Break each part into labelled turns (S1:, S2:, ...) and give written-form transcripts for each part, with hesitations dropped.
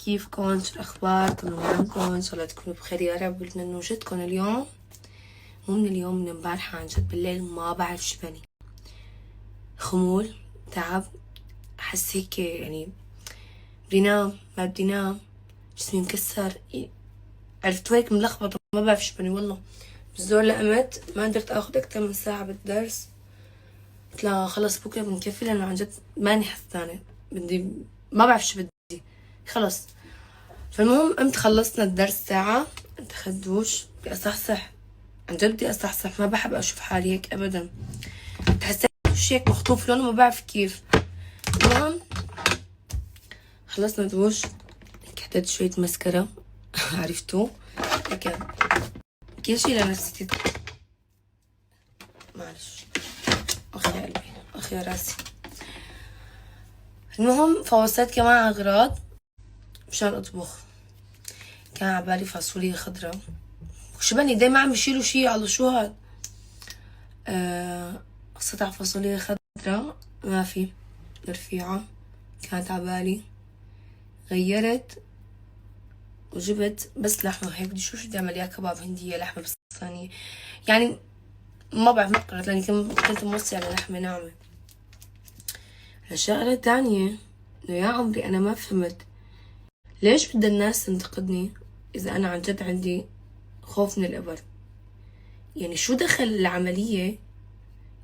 S1: كيفكن؟ شو الأخبار؟ طمنوا عنكن، إن شاء الله تكونوا بخير يا رب. بدنا نوجدكن اليوم، مو من اليوم، من امبارحة عن جد. بالليل ما بعرف شو بني، خمول، تعب، أحس هيك يعني بدي نام ما بدي نام، جسمي مكسر، عرفتوا هيك ملخبطة، ما بعرف شو بني والله. بالزول لقمت ما قدرت آخد أكتر من ساعة بالدرس، قلت لها خلص بكرة بنكفي، لأنه عن جد ماني حسانة، بدي ما بعرف شو بدي خلص. فالمهم قمت خلصنا الدرس ساعة، قمت اخدت دوش، بدي اصحصح، عن جد بدي اصحصح، ما بحب اشوف حالي هيك ابدا، حسيت وشي هيك مخطوف لونه، ما بعرف كيف. المهم خلصنا دوش، حطيت شوية مسكرة عرفتوا هيك كل شي لنفسيتي، معلش اخي قلبي اخي راسي. المهم فوصلت كمان اغراض مشان اطبخ، كان عبالي فاصوليا خضرا، شو بني دايما عم بيشيلوا شي على شو هاد. قطع فاصوليا خضرا ما في رفيعة، كانت عبالي، غيرت وجبت بس لحمة هيك. بدي شو بدي اعمل، يا كباب هندية، لحمة بستانية، يعني ما بعرف، ما قررت لاني كنت موصية على لحمة ناعمة. الشغلة الثانية انه يا عمري انا ما فهمت ليش بدها الناس تنتقدني اذا انا عن جد عندي خوف من الابر. يعني شو دخل العملية،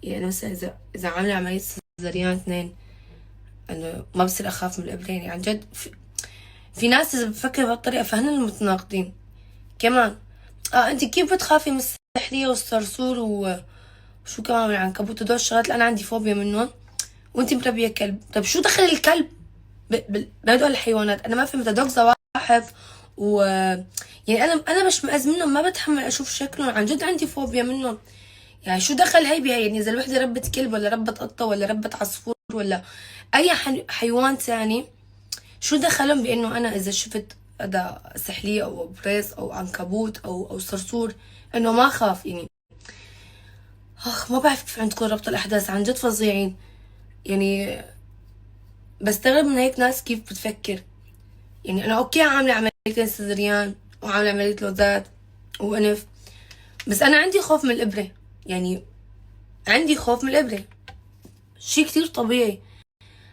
S1: يعني مثلا اذا عاملة عملية سيزاريان 2 انه ما بصير اخاف من الابرين. يعني عن جد في ناس اذا بفكر بهالطريقة فهن المتناقضين كمان. انت كيف بتخافي من السحلية والصرصور وشو كمان من العنكبوت، هدول الشغلات اللي انا عندي فوبيا منهم، وانت مربية كلب. طب شو دخل الكلب بهدول الحيوانات؟ انا ما فهمت. هدول زواحف و يعني انا مش مأذ منهم، ما بتحمل اشوف شكلهم، عن جد عندي فوبيا منهم. يعني شو دخل هي بهي؟ يعني اذا الوحدة ربت كلب ولا ربت قطة ولا ربت عصفور ولا اي حيوان تاني، شو دخلهم بانه انا اذا شفت هذا سحلية او بريس او عنكبوت او صرصور انه ما خاف؟ يعني ما بعرف كيف عندكم ربط الاحداث، عن جد فظيعين. يعني بستغرب من هيك ناس كيف بتفكر. يعني انا اوكي عاملة عمليتين سيزريان وعاملة عملية لوزات وانف، بس انا عندي خوف من الابرة. يعني عندي خوف من الابرة، شي كتير طبيعي.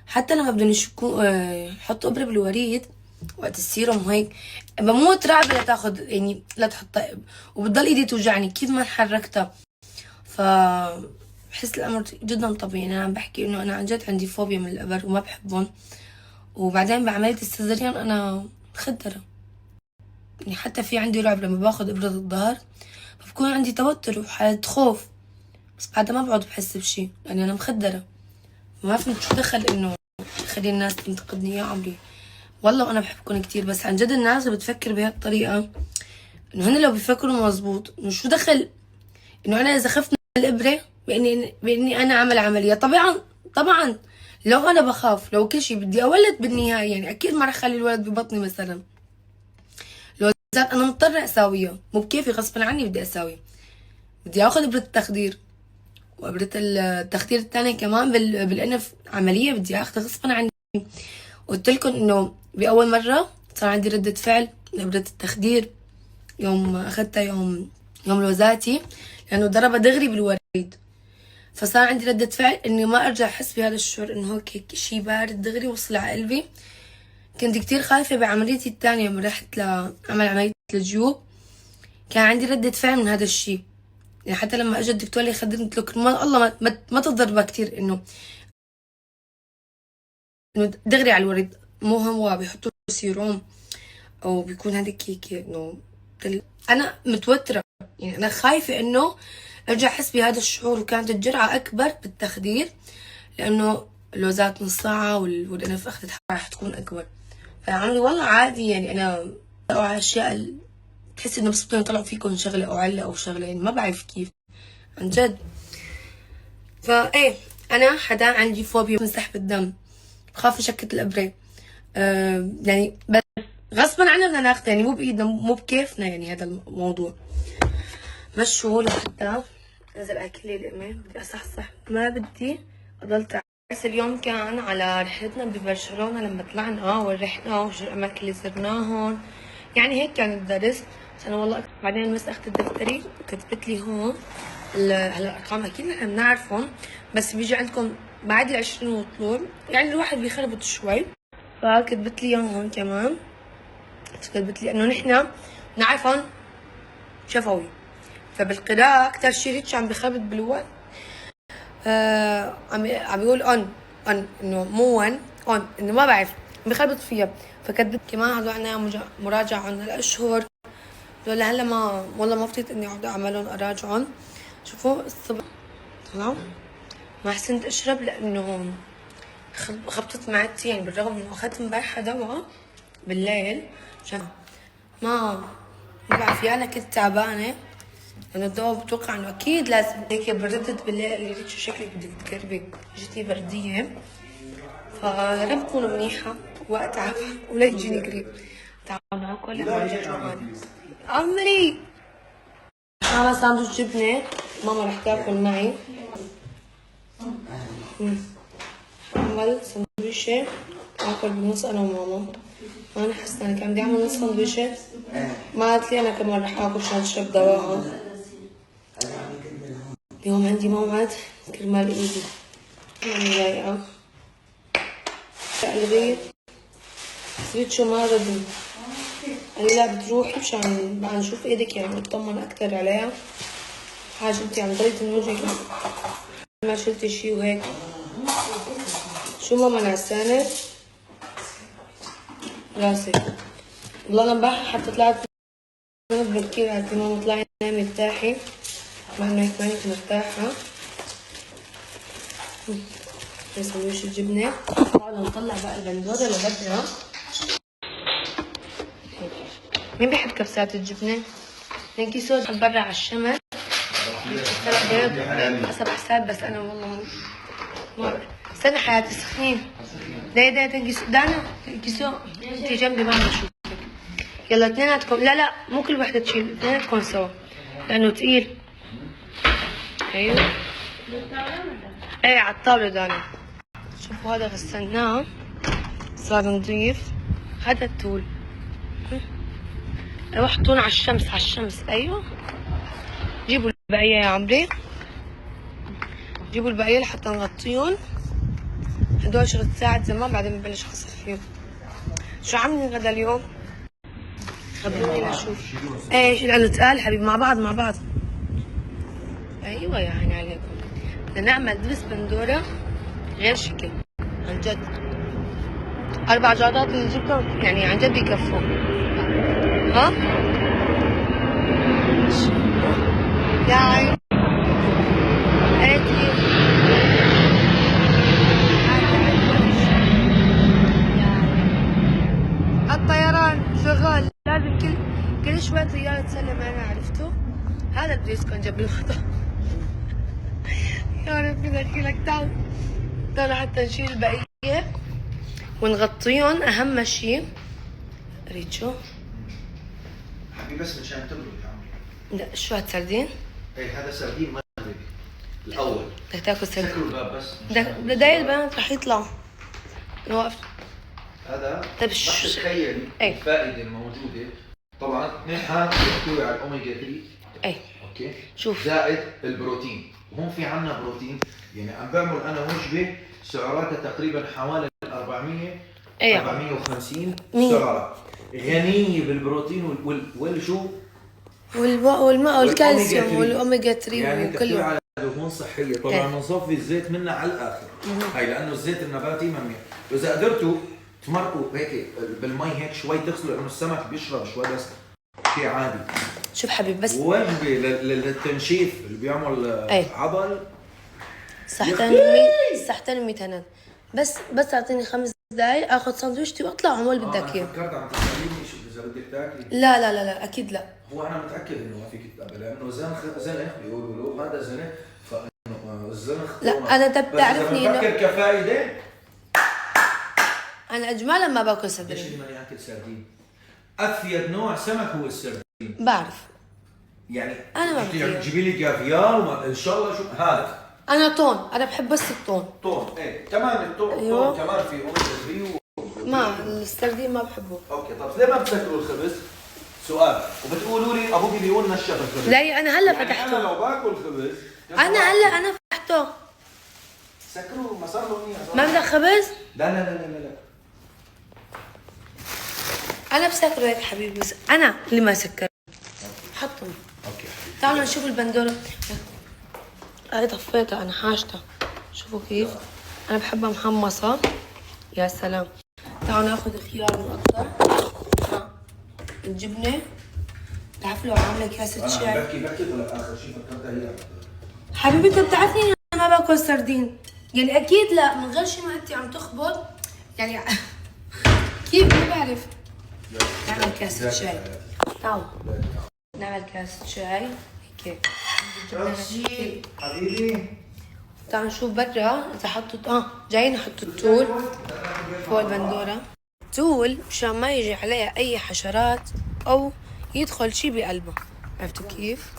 S1: حتى لما بدهم يحطوا ابرة بالوريد وقت السيروم وهيك، بموت رعب لا تاخد، يعني لا تحطها، وبتضل ايدي توجعني كيف ما حركتها. ف بحس الامر جدا طبيعي. انا عم بحكي انه انا عن جد عندي فوبيا من الابر وما بحبهم. وبعدين بعملية السيزريان انا مخدرة، يعني حتى في عندي رعب لما باخد ابرة الظهر، بكون عندي توتر وحالة خوف، بس بعدها ما بقعد بحس بشي لاني انا مخدرة. ما فهمت شو دخل انه خلي الناس تنتقدني. يا عمري والله وانا بحبكم كتير، بس عن جد الناس اللي بتفكر بهالطريقة انه هن لو بيفكروا مزبوط، انه شو دخل انه انا اذا خفت من الابرة باني انا اعمل عملية. طبعا لو انا بخاف، لو كل شي بدي اولد بالنهاية، يعني اكيد ما رح اخلي الولد ببطني مثلا. لو ذات انا مضطرة اساويها، مو بكيفي، غصبا عني بدي اساويها، بدي اخذ ابرة التخدير، وابرة التخدير الثانية كمان بالانف عملية بدي اخذها غصبا عني. قلت لكم انه باول مرة صار عندي ردة فعل لابرة التخدير يوم اخذتها، يوم لوزاتي، لانه ضربها دغري بالوريد، فصار عندي ردة فعل اني ما ارجع احس بهذا الشعور، انه هيك شي بارد دغري وصل على قلبي. كنت كتير خايفة بعمليتي الثانية لما رحت لأعمل عملية الجيوب، كان عندي ردة فعل من هذا الشي. يعني حتى لما اجى الدكتور اللي يخدرني قلت له ما الله ما تضربها كتير، انه دغري على الوريد، مو هو بيحطوا سيروم او بيكون هذيك هيك انه انا متوترة. يعني انا خايفة انه ارجع احس بهذا الشعور. وكانت الجرعة اكبر بالتخدير لانه اللوزات نص ساعة والانف اخذت راح تكون اكبر. فعمري والله عادي، يعني انا على اشياء تحس انه بس بدهم يطلعوا فيكم شغلة او علة او شغلة، يعني ما بعرف كيف عن جد. فايه انا حدا عندي فوبيا من سحب الدم، بخاف اشكت الابرة. يعني بس غصبا عنا بدنا ناخذها، يعني مو بايدنا مو بكيفنا، يعني هذا الموضوع مشوا لحتى نزل اكل لي لقمه. بدي اصحصح، ما بدي اضل بس اليوم كان على رحلتنا ببرشلونة لما طلعنا ورحنا وشو الأماكن اللي زرناهم، يعني هيك كان الدرس. بس أنا والله بعدين المس أخذت دفتري وكتبت لي هون هلا الأرقام أكيد نحن بنعرفهم، بس بيجي عندكم بعد ال20 وطلوع يعني الواحد بيخربط شوي، فكتبت لي إياهم هون كمان. كتبت لي إنه نحن نعرفهم شفوي، فبالقراءة أكتر شي هيك عم بخربط بالوقت. عم بيقول اون انه مو اون انه ما بعرف بخربط فيها. فكتبت كمان هدول عنا مراجعة عن الاشهر، هدول هلا ما والله ما فضيت اني اقعد اعملهم اراجعهم. شوفوا الصبح طلعوا ما حسنت اشرب لانه خبطت معدتي، يعني بالرغم انه اخذت امبارحة دواء بالليل عشان ما بعرف، انا كنت تعبانة لأنه الدواء بتوقع إنه أكيد لازم هيك بردت بالليل. اللي ريت شو شكلك بدك تكربي، جيتي بردية، فيا رب تكون منيحة وقت عفا ولا يجيني قريب. تعالوا ناكل عن جد جوعان عمري. عامل ساندويتش جبنة، ماما رح تاكل معي. عمل سندويشة آكل بالنص أنا وماما. أنا حسنا أنا كان بدي أعمل نص سندويشة، ما قالت لي أنا كمان رح آكل عشان أشرب دواء. اليوم عندي موعد كرمال ايدي، ماني لايقة قلبي سويت شو ما ردني، قال لي لا بتروحي مشان بقى نشوف ايدك يعني نطمن اكتر عليها. حاجة انتي عم ضليتي من وجهك ما شلتي شي وهيك. شو ماما نعسانة راسي والله. انا امبارح حتى طلعت بكير، قالت لي ماما طلعي نامي ارتاحي، مع انه هيك مانك مرتاحة. سندويش الجبنة نقعد نطلع بقى البندورة لبدها. مين بيحب كبسات الجبنة؟ نيجي سود برا على الشمس سلق بيض حسب حساب، بس انا والله ما استنى حياتي سخنين. ده تنجي دانا تنجي سو انتي جنبي ما بشوفك. يلا اثنيناتكم، لا مو كل وحدة تشيل، اثنيناتكم سوا لانه تقيل. ايوه ايه على الطاولة دانا. شوفوا هذا غسلناه صار نظيف. هذا التول حطونا على الشمس. ايوه جيبوا البقية يا عمري، جيبوا البقية لحتى نغطيهم. هدول شغل ساعة زمان بعدين ببلش اغسل فيهم. شو عاملين غدا اليوم؟ خبروني لشوف. ايش لانه تقال حبيبي مع بعض. ايوه يعني عليكم بدنا نعمل دبس بندورة غير شكل عن جد. 4 جادات اللي جبتهم يعني عن جد بيكفوا. ها؟ يا عين ايتي الطيران شغال، لازم كل شوي طيارة تسلم. انا عرفته هذا البريسكون جنب المطار. يا ربي بدي لك تعال حتى نشيل البقية ونغطيهم. اهم شيء ريتشو
S2: حبيبي بس مشان تبرد يا عمري.
S1: لا شو هاد سردين؟
S2: ايه هذا سردين مغربي الاول.
S1: بدك تاكل سردين؟
S2: سكروا الباب بس.
S1: بداية البنات رح يطلعوا وقفت.
S2: هذا
S1: طيب
S2: بس تخيلي الفائده الموجوده. طبعا نحن بنحكي على الاوميجا 3.
S1: ايه
S2: اوكي
S1: شوف
S2: زائد البروتين، وهون في عنا بروتين. يعني عم بعمل انا وجبه سعراتها تقريبا حوالي 400 450 سعره، غنيه بالبروتين والشو
S1: والماء والكالسيوم والاوميجا 3
S2: يعني
S1: وكله.
S2: على دهون صحيه. طبعا بنصفي الزيت منها على الاخر هاي لانه الزيت النباتي ممنوع. واذا قدرتوا تمرقوا هيك بالمي هيك شوي تغسلوا لانه السمك بيشرب شوي بس شيء عادي.
S1: شوف حبيبي بس
S2: وجبه للتنشيف اللي بيعمل عضل.
S1: صحتين 100 هنا. بس اعطيني 5 دقايق اخذ ساندويشتي واطلع واعمل بدك اياه.
S2: فكرت عم تساليني اذا بدك تاكلي.
S1: لا اكيد لا.
S2: هو انا متاكد انه ما فيك تقبل لانه زنخ بيقولوا له هذا زنخ، فانه الزنخ
S1: لا انا بتعرفني
S2: انه بفكر كفايده.
S1: انا اجمالا ما باكل
S2: ليش
S1: سردين.
S2: اللي ماني اكل سردين؟ افيد نوع سمك هو السردين.
S1: بعرف
S2: يعني
S1: انا ما بدي
S2: جيبي لي كافيار ان شاء الله شو هذا
S1: انا طون، انا بحب بس الطون.
S2: طون ايه كمان الطون.
S1: أيوة.
S2: الطون كمان في اوميجا 3
S1: ما السردين ما بحبه.
S2: اوكي طب ليه ما بتاكلوا الخبز؟ سؤال. وبتقولوا لي ابوك بيقول نشف الخبز.
S1: لا انا هلا
S2: يعني
S1: فتحته.
S2: انا لو باكل خبز
S1: انا فتحته.
S2: سكروه ما صار له منيح.
S1: ما بدك خبز؟
S2: لا لا لا لا لا
S1: انا بسكره هيك حبيبي، بس انا اللي ما سكر. حطهم.
S2: اوكي.
S1: تعالوا نشوف البندوره. هاي طفيتها انا حاجتها. شوفوا كيف انا بحبها محمصه. يا سلام. تعالوا ناخذ الخيار المقطع. الجبنه. بتعرف لو عامله كاسه شاي.
S2: انا بحكي طلع اخر شيء فكرتها هي.
S1: حبيبي انت بتعرفني انا ما باكل سردين، يعني اكيد لا من غير شيء ما انت عم تخبط يعني كيف ما بعرف. نعمل كاسه شاي. تعالوا نعمل كاسه شاي هيك.
S2: حبيبي
S1: تعالوا نشوف برا اذا حطوا جايين يحطوا التول فوق البندوره. تول مشان ما يجي عليها اي حشرات او يدخل شيء بقلبها. عرفتوا كيف؟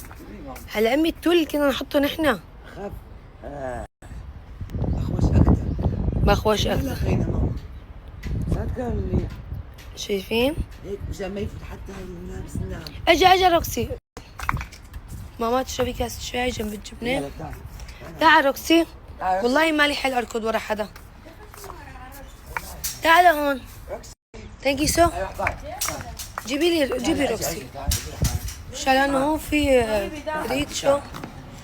S1: هلا امي التول كنا نحطه نحن.
S3: خاف اخوش اكثر.
S1: بخوش اكثر.
S3: خلينا ماما صدقا منيح
S1: شايفين؟
S3: هيك مشان ما يفوت حتى هاي الملابس النعم.
S1: اجي روكسي. ماما تشربي كاسة شاي جنب الجبنة؟ تعال روكسي. والله مالي حل اركض ورا حدا. تعال هون. ثانك يو سو. جيبي روكسي. مشان انه هون في ريد شو.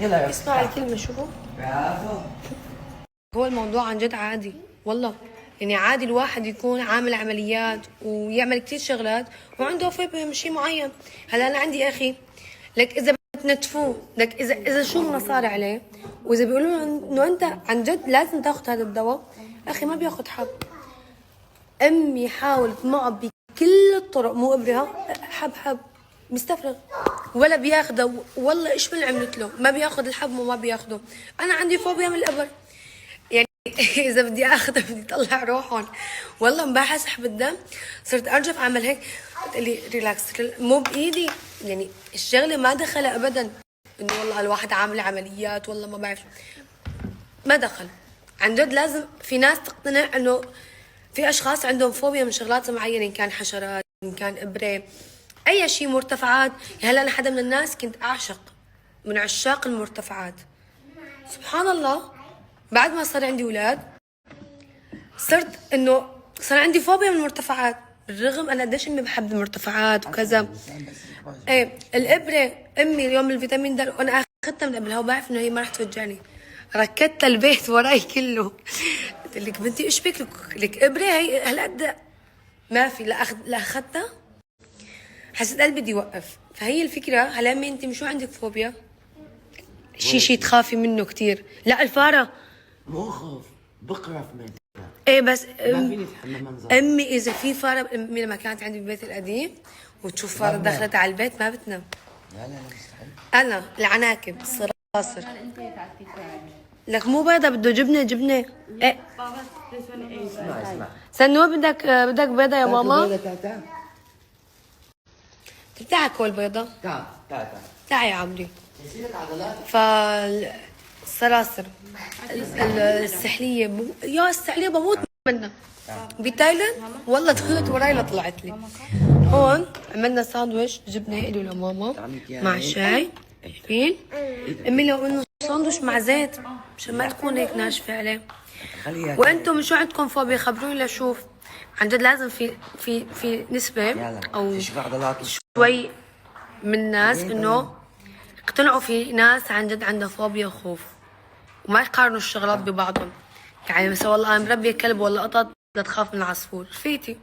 S3: يلا
S1: اسمع الكلمة شوفوا.
S3: برافو.
S1: هو الموضوع عن جد عادي والله، يعني عادي الواحد يكون عامل عمليات ويعمل كتير شغلات وعنده فوبيا من شيء معين. هلا انا عندي اخي لك اذا بتنتفوه، لك اذا شو ما صار عليه واذا بيقولوا له انه انت عن جد لازم تاخذ هذا الدواء، اخي ما بياخذ حب. امي حاولت معه بكل الطرق، مو ابرها حب مستفرغ ولا بياخده. والله ايش من عملت له ما بياخذ الحب وما بياخده. انا عندي فوبيا من الابر، يعني اذا بدي اخذه بدي اطلع روحهم. والله امبارح اسحب الدم صرت ارجف اعمل هيك، قلت لي ريلاكس مو بايدي، يعني الشغله ما دخلها ابدا انه والله الواحد عامل عمليات والله ما بعرف، ما دخل. عن جد لازم في ناس تقتنع انه في اشخاص عندهم فوبيا من شغلات معينه، ان كان حشرات ان كان ابره اي شيء مرتفعات. هلا انا حدا من الناس كنت اعشق من عشاق المرتفعات. سبحان الله بعد ما صار عندي اولاد صرت انه صار عندي فوبيا من المرتفعات، بالرغم انا قديش امي بحب المرتفعات وكذا. ايه الابره امي اليوم الفيتامين د وانا اخذتها من قبلها وبعرف انه هي ما رح توجعني، ركدتها البيت وراي كله. قلت لك بنتي ايش بك لك ابره هي هالقد ما في لا اخذتها حسيت قلبي بده يوقف. فهي الفكره. هلا امي انت شو عندك فوبيا؟ شيء تخافي منه كثير؟ لا الفاره
S3: مو خوف بقرف منها.
S1: ايه بس
S3: ما فيني اتحمل منظر.
S1: امي اذا في فاره، امي لما كانت عندي بالبيت القديم وتشوف فاره دخلت على البيت ما بتنام.
S3: لا مستحيل.
S1: انا العناكب الصراصر. لك مو بيضه بده جبنه. ايه
S3: اسمع
S1: سنوه بدك بيضه يا ماما؟
S3: تعال
S1: بتاعك كل بيضه. تعال يا عمري.
S3: يصيرك عضلات.
S1: فالصراصر السحليه يا السحليه بموت منها بتايلاند والله طلعت وراي طلعت لي. هون عملنا ساندويش جبنه الي لماما مع شاي. شايفين؟ امي لو انه ساندويش مع زيت مشان ما تكون هيك ناشفه عليه. وانتم شو عندكم فوبيا خبروني لشوف. عن جد لازم في نسبه او شوي من الناس انه اقتنعوا في ناس عن جد عندها فوبيا وخوف وما يقارنوا الشغلات ببعضهم. يعني مثلا والله انا مربيه كلب ولا قطط بدها تخاف من العصفور، رفيقتي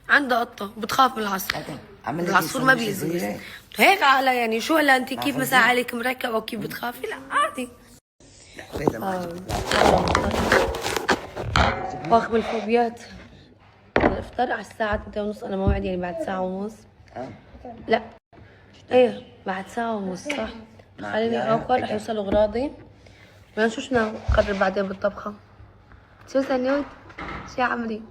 S1: عندها قطه بتخاف من العصفور. العصفور ما بيأذي هيك عقلها. يعني شو هلا انت كيف مثلا عليك مركب او كيف بتخافي؟ لا عادي. واخ بالفوبيات. الافطار على الساعه 3:30 انا موعد يعني بعد ساعه ونص. لا ايه بعد ساعه ونص صح. خليني اوكل رح يوصلوا اغراضي بدنا نشوف شو نقرر بعدين بالطبخه. شو سنوت؟ شو يا عمري؟